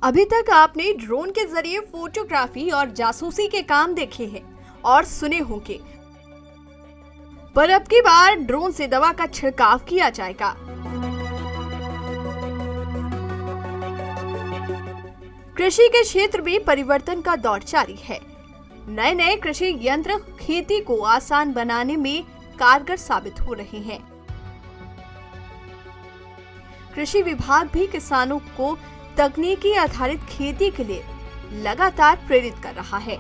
अभी तक आपने ड्रोन के जरिए फोटोग्राफी और जासूसी के काम देखे हैं और सुने होंगे, पर अब की बार ड्रोन से दवा का छिड़काव किया जाएगा। कृषि के क्षेत्र में परिवर्तन का दौर जारी है। नए नए कृषि यंत्र खेती को आसान बनाने में कारगर साबित हो रहे हैं। कृषि विभाग भी किसानों को तकनीकी आधारित खेती के लिए लगातार प्रेरित कर रहा है।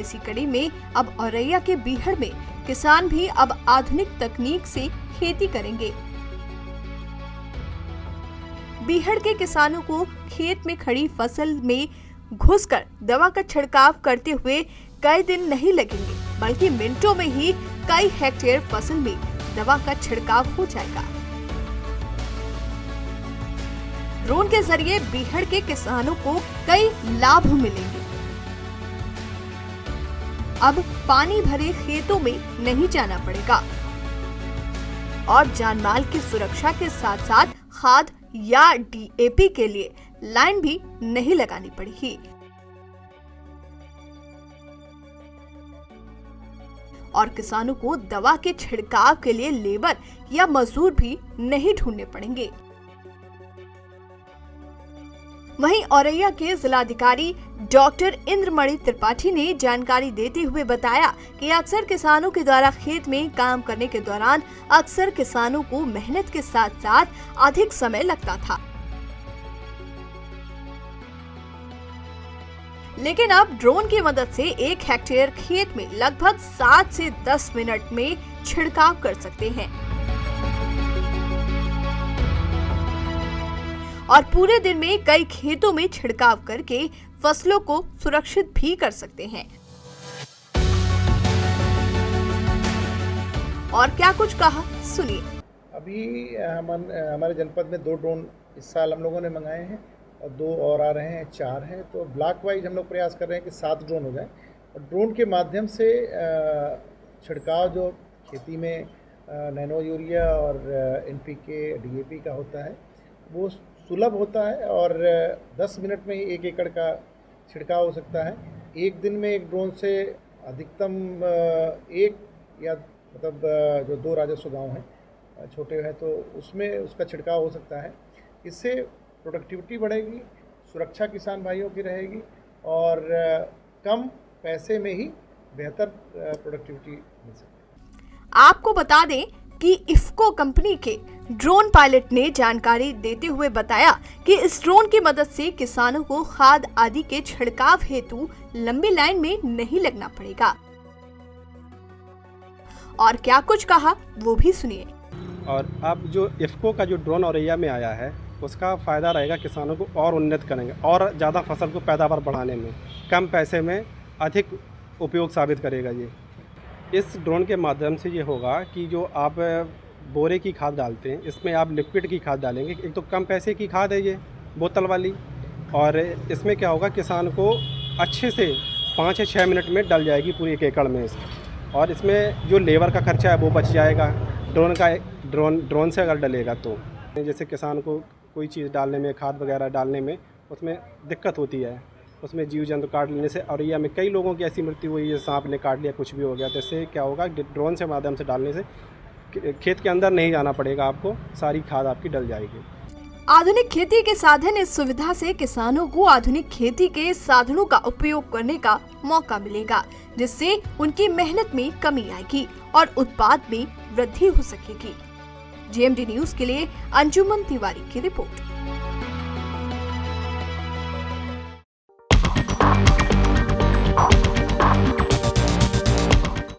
इसी कड़ी में अब औरैया के बीहड़ में किसान भी अब आधुनिक तकनीक से खेती करेंगे। बीहड़ के किसानों को खेत में खड़ी फसल में घुसकर दवा का छिड़काव करते हुए कई दिन नहीं लगेंगे, बल्कि मिनटों में ही कई हेक्टेयर फसल में दवा का छिड़काव हो जाएगा। ड्रोन के जरिए बीहड़ के किसानों को कई लाभ मिलेंगे। अब पानी भरे खेतों में नहीं जाना पड़ेगा और जानमाल की सुरक्षा के साथ साथ खाद या DAP के लिए लाइन भी नहीं लगानी पड़ेगी। और किसानों को दवा के छिड़काव के लिए लेबर या मजदूर भी नहीं ढूंढने पड़ेंगे। वहीं औरैया के जिलाधिकारी डॉक्टर इंद्रमणि त्रिपाठी ने जानकारी देते हुए बताया कि अक्सर किसानों के द्वारा खेत में काम करने के दौरान अक्सर किसानों को मेहनत के साथ साथ अधिक समय लगता था, लेकिन अब ड्रोन की मदद से 1 हेक्टेयर खेत में लगभग 7 से 10 मिनट में छिड़काव कर सकते हैं और पूरे दिन में कई खेतों में छिड़काव करके फसलों को सुरक्षित भी कर सकते हैं। और क्या कुछ कहा, सुनिए। अभी हमारे जनपद में 2 ड्रोन इस साल हम लोगों ने मंगाए हैं और 2 और आ रहे हैं, 4 हैं। तो ब्लॉक वाइज हम लोग प्रयास कर रहे हैं कि 7 ड्रोन हो जाए और ड्रोन के माध्यम से छिड़काव जो खेती में नैनो यूरिया और NPK DAP का होता है वो सुलभ होता है और 10 मिनट में ही 1 एकड़ का छिड़काव हो सकता है। एक दिन में एक ड्रोन से अधिकतम 1 या मतलब जो 2 राजस्व गाँव हैं छोटे हैं तो उसमें उसका छिड़काव हो सकता है। इससे प्रोडक्टिविटी बढ़ेगी, सुरक्षा किसान भाइयों की रहेगी और कम पैसे में ही बेहतर प्रोडक्टिविटी मिल सकती है। आपको बता दें कि इफ्को कंपनी के ड्रोन पायलट ने जानकारी देते हुए बताया कि इस ड्रोन की मदद से किसानों को खाद आदि के छिड़काव हेतु लंबी लाइन में नहीं लगना पड़ेगा। और क्या कुछ कहा वो भी सुनिए। और अब जो इफ्को का जो ड्रोन औरैया में आया है उसका फ़ायदा रहेगा, किसानों को और उन्नत करेंगे और ज़्यादा फसल को पैदावार बढ़ाने में कम पैसे में अधिक उपयोग साबित करेगा। ये इस ड्रोन के माध्यम से ये होगा कि जो आप बोरे की खाद डालते हैं इसमें आप लिक्विड की खाद डालेंगे। एक तो कम पैसे की खाद है ये बोतल वाली, और इसमें क्या होगा किसान को अच्छे से 5 या 6 मिनट में डल जाएगी पूरी 1 एकड़ में इसकी। और इसमें जो लेबर का खर्चा है वो बच जाएगा ड्रोन से अगर डलेगा तो। जैसे किसान को कोई चीज़ डालने में, खाद वगैरह डालने में उसमें दिक्कत होती है, उसमें जीव जंतु काट लेने से औरैया में कई लोगों की ऐसी मृत्यु हुई है, सांप ने काट लिया, कुछ भी हो गया। तो इससे क्या होगा ड्रोन से माध्यम से डालने से खेत के अंदर नहीं जाना पड़ेगा, आपको सारी खाद आपकी डल जाएगी। आधुनिक खेती के साधन इस सुविधा से किसानों को आधुनिक खेती के साधनों का उपयोग करने का मौका मिलेगा, जिससे उनकी मेहनत में कमी आएगी और उत्पाद में वृद्धि हो सकेगी। GMD न्यूज के लिए अंजुमन तिवारी की रिपोर्ट।